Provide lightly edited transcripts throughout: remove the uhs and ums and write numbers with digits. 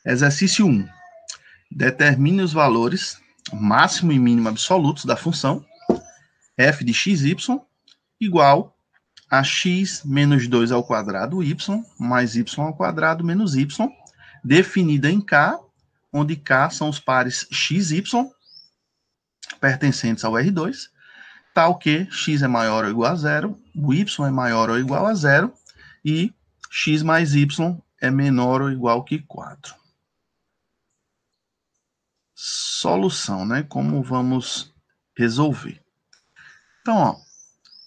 Exercício 1. Determine os valores máximo e mínimo absolutos da função f de xy igual a x menos 2 ao quadrado y mais y ao quadrado menos y, definida em K, onde K são os pares x, y, pertencentes ao R2, tal que x é maior ou igual a zero, o y é maior ou igual a zero, e x mais y é menor ou igual que 4. Solução, né? Como vamos resolver? Então, ó,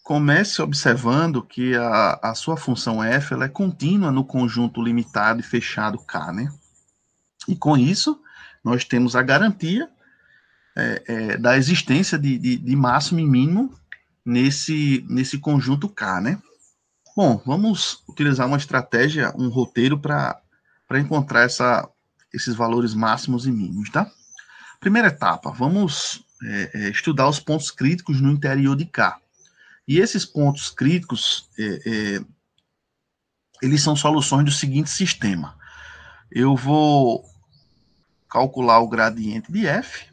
comece observando que a sua função f ela é contínua no conjunto limitado e fechado K, né? E com isso, nós temos a garantia da existência de máximo e mínimo nesse conjunto K, né? Bom, vamos utilizar uma estratégia, um roteiro para encontrar esses valores máximos e mínimos, tá? Primeira etapa, vamos estudar os pontos críticos no interior de K. E esses pontos críticos, eles são soluções do seguinte sistema. Eu vou calcular o gradiente de f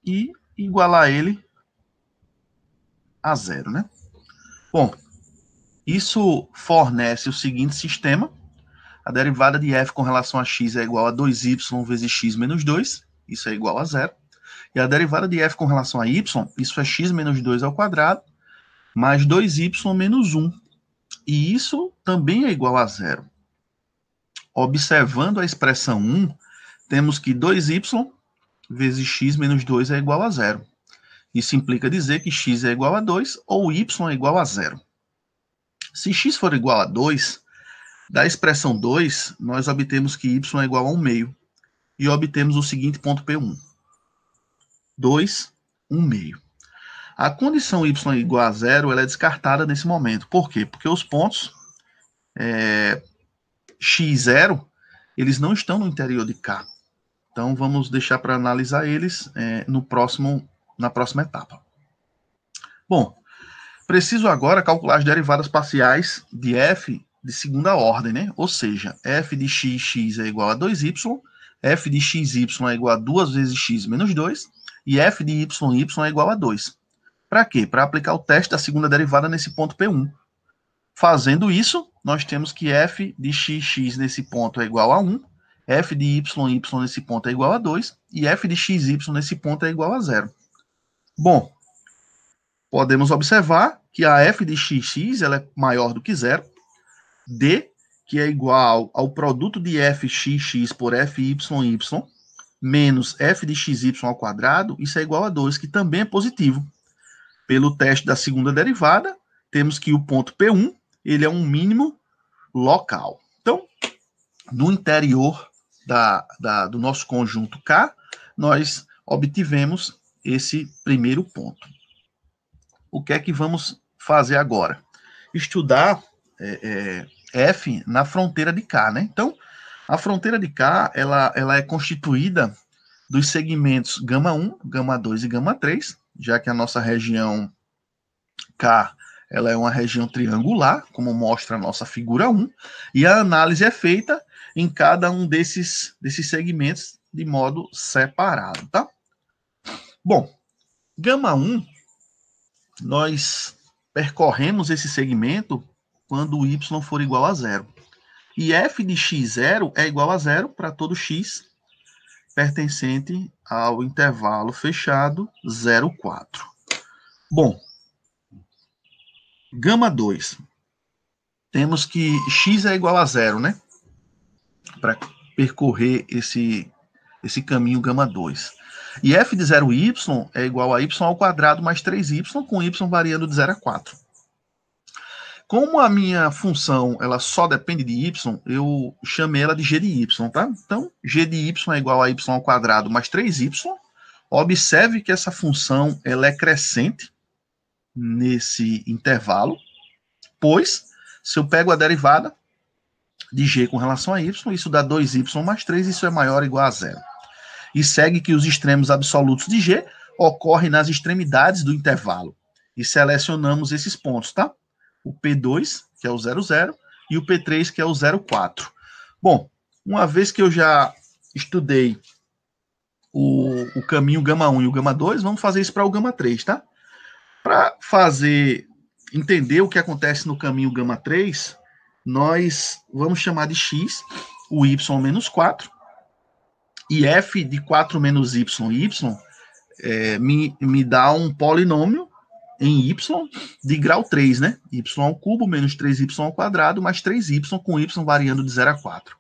e igualar ele a zero, né? Bom, isso fornece o seguinte sistema. A derivada de f com relação a x é igual a 2y vezes x menos 2. Isso é igual a zero. E a derivada de f com relação a y, isso é x menos 2 ao quadrado, mais 2y menos 1. E isso também é igual a zero. Observando a expressão 1, temos que 2y vezes x menos 2 é igual a zero. Isso implica dizer que x é igual a 2 ou y é igual a zero. Se x for igual a 2, da expressão 2, nós obtemos que y é igual a 1 meio. E obtemos o seguinte ponto P1. 2, 1 meio. A condição y igual a zero ela é descartada nesse momento. Por quê? Porque os pontos x0, eles não estão no interior de K. Então, vamos deixar para analisar eles na próxima etapa. Bom, preciso agora calcular as derivadas parciais de f de segunda ordem, né? Ou seja, f de x é igual a 2y, f de xy é igual a 2 vezes x menos 2, e f de y é igual a 2. Para quê? Para aplicar o teste da segunda derivada nesse ponto P1. Fazendo isso, nós temos que f de xx nesse ponto é igual a 1, f de yy nesse ponto é igual a 2, e f de xy nesse ponto é igual a 0. Bom, podemos observar que a f de xx ela é maior do que 0, d, que é igual ao produto de fxx por fyy, menos f de xy ao quadrado, isso é igual a 2, que também é positivo. Pelo teste da segunda derivada, temos que o ponto P1, ele é um mínimo local. Então, no interior do nosso conjunto K, nós obtivemos esse primeiro ponto. O que é que vamos fazer agora? Estudar F na fronteira de K, né? Então, a fronteira de K, ela é constituída dos segmentos γ1, γ2 e γ3, já que a nossa região K, ela é uma região triangular, como mostra a nossa figura 1, e a análise é feita em cada um desses segmentos de modo separado, tá? Bom, γ1, nós percorremos esse segmento quando o y for igual a zero. E f de x0 é igual a zero para todo x pertencente ao intervalo fechado 0, 4. Bom, γ2. Temos que x é igual a zero, né? Para percorrer esse caminho γ2. E f de 0y é igual a y ao quadrado mais 3y, com y variando de 0 a 4. Como a minha função ela só depende de y, eu chamei ela de g de y, tá? Então, g de y é igual a y ao quadrado mais 3y. Observe que essa função ela é crescente nesse intervalo, pois, se eu pego a derivada de g com relação a y, isso dá 2y mais 3, isso é maior ou igual a zero. E segue que os extremos absolutos de g ocorrem nas extremidades do intervalo. E selecionamos esses pontos, tá? O P2, que é o 0, 0, e o P3, que é o 0, 4. Bom, uma vez que eu já estudei o caminho gama 1 e o gama 2, vamos fazer isso para o gama 3, tá? Para entender o que acontece no caminho gama 3, nós vamos chamar de x o y menos 4, e f de 4 menos y me dá um polinômio em y de grau 3, né? Y ao cubo menos 3y ao quadrado mais 3y com y variando de 0 a 4.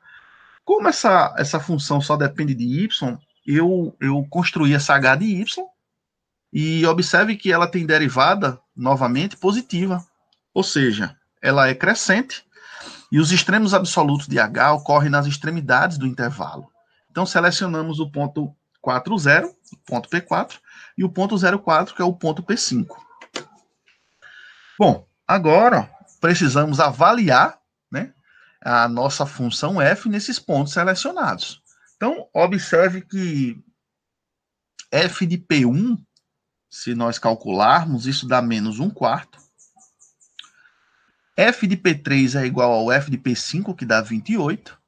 Como essa função só depende de y, eu construí essa h de y e observe que ela tem derivada, novamente, positiva. Ou seja, ela é crescente e os extremos absolutos de h ocorrem nas extremidades do intervalo. Então, selecionamos o ponto 4, 0, o ponto P4, e o ponto 0,4, que é o ponto P5. Bom, agora precisamos avaliar, né, a nossa função f nesses pontos selecionados. Então, observe que f de P1, se nós calcularmos, isso dá menos 1/4. F de P3 é igual ao f de P5, que dá 28.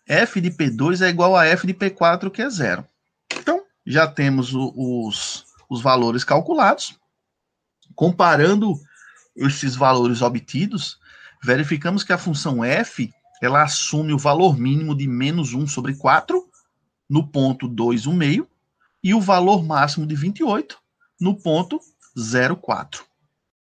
F de P2 é igual a f de P4, que é 0. Então, já temos os valores calculados. Comparando esses valores obtidos, verificamos que a função f, ela assume o valor mínimo de menos 1/4 no ponto 2,1, e o valor máximo de 28 no ponto 0,4.